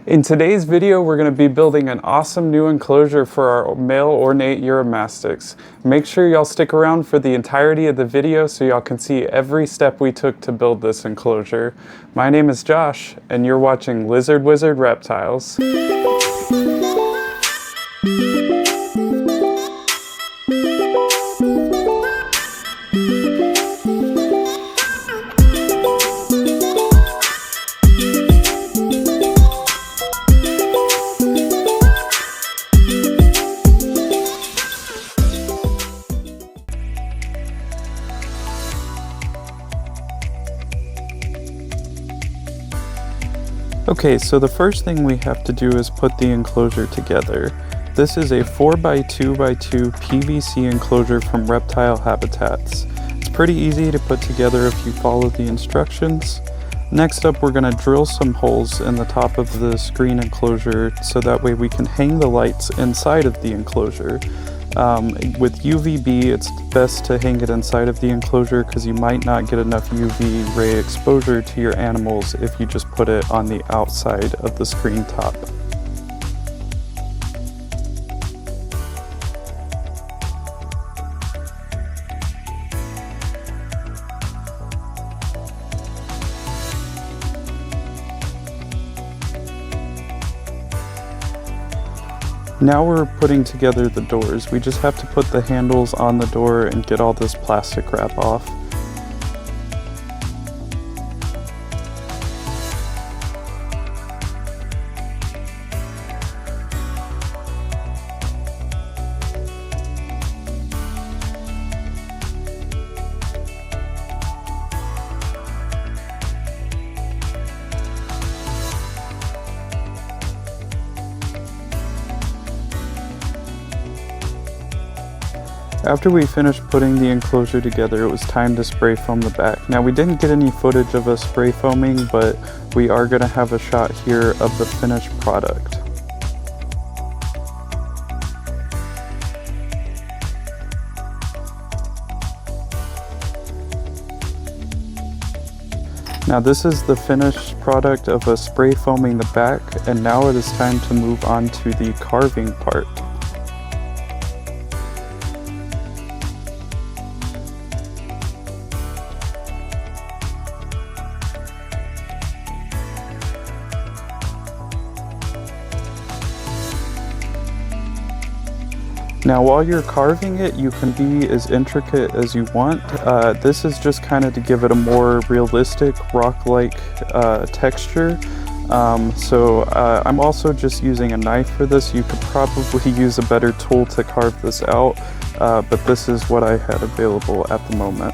In today's video, we're going to be building an awesome new enclosure for our male Ornate Uromastyx. Make sure y'all stick around for the entirety of the video so y'all can see every step we took to build this enclosure. My name is Josh, and you're watching Lizardwizard Reptiles. Okay, so the first thing we have to do is put the enclosure together. This is a 4x2x2 PVC enclosure from Reptile Habitats. It's pretty easy to put together if you follow the instructions. Next up, we're going to drill some holes in the top of the screen enclosure so that way we can hang the lights inside of the enclosure. With UVB, it's best to hang it inside of the enclosure because you might not get enough UV ray exposure to your animals if you just put it on the outside of the screen top. Now we're putting together the doors. We just have to put the handles on the door and get all this plastic wrap off. After we finished putting the enclosure together, it was time to spray foam the back. Now we didn't get any footage of us spray foaming, but we are going to have a shot here of the finished product. Now this is the finished product of us spray foaming the back, and now it is time to move on to the carving part. Now while you're carving it, you can be as intricate as you want. This is just kind of to give it a more realistic rock-like texture. I'm also just using a knife for this. You could probably use a better tool to carve this out, but this is what I had available at the moment.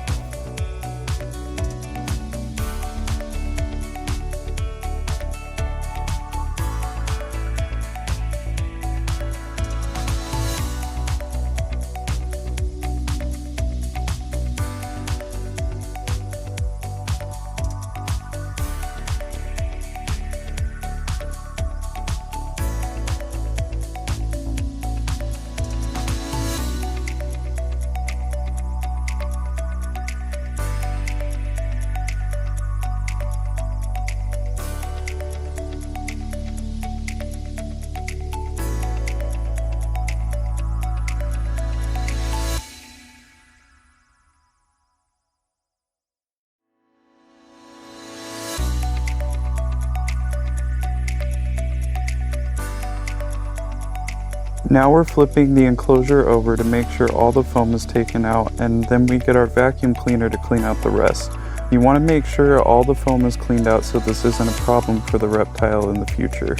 Now we're flipping the enclosure over to make sure all the foam is taken out, and then we get our vacuum cleaner to clean out the rest. You want to make sure all the foam is cleaned out so this isn't a problem for the reptile in the future.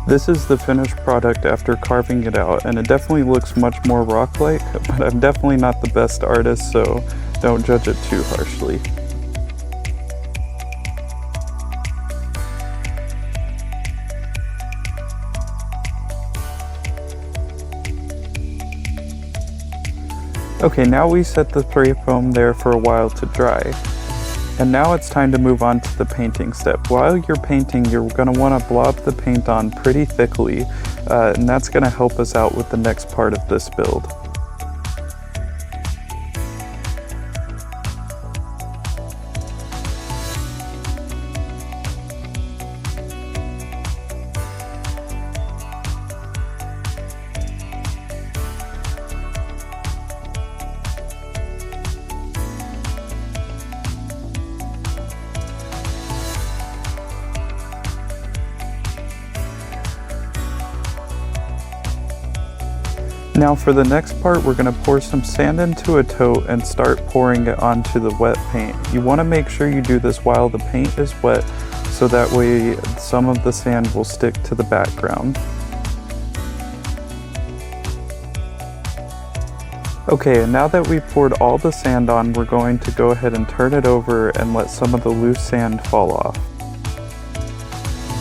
This is the finished product after carving it out, and it definitely looks much more rock-like, but I'm definitely not the best artist, so don't judge it too harshly. Okay, now we set the spray foam there for a while to dry. And now it's time to move on to the painting step. While you're painting, you're going to want to blob the paint on pretty thickly, and that's going to help us out with the next part of this build. Now for the next part, we're going to pour some sand into a tote and start pouring it onto the wet paint. You want to make sure you do this while the paint is wet, so that way some of the sand will stick to the background. Okay, and now that we've poured all the sand on, we're going to go ahead and turn it over and let some of the loose sand fall off.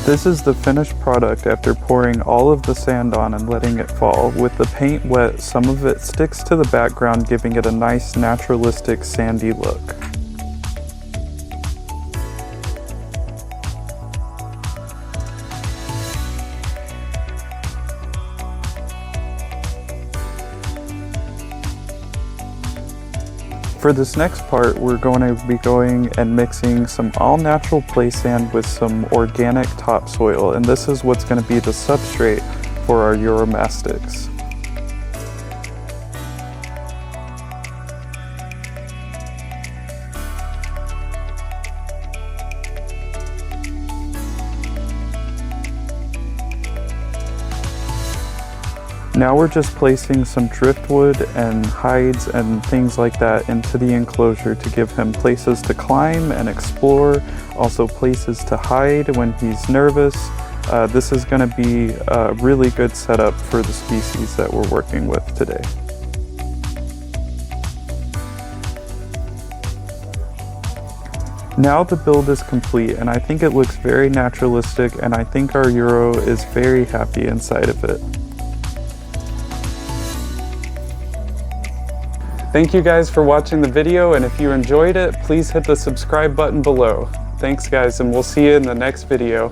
This is the finished product after pouring all of the sand on and letting it fall. With the paint wet, some of it sticks to the background, giving it a nice naturalistic sandy look. For this next part, we're going to be going and mixing some all-natural play sand with some organic topsoil, and this is what's going to be the substrate for our Uromastyx. Now we're just placing some driftwood and hides and things like that into the enclosure to give him places to climb and explore, also places to hide when he's nervous. This is going to be a really good setup for the species that we're working with today. Now the build is complete, and I think it looks very naturalistic, and I think our Uro is very happy inside of it. Thank you guys for watching the video, and if you enjoyed it, please hit the subscribe button below. Thanks guys, and we'll see you in the next video.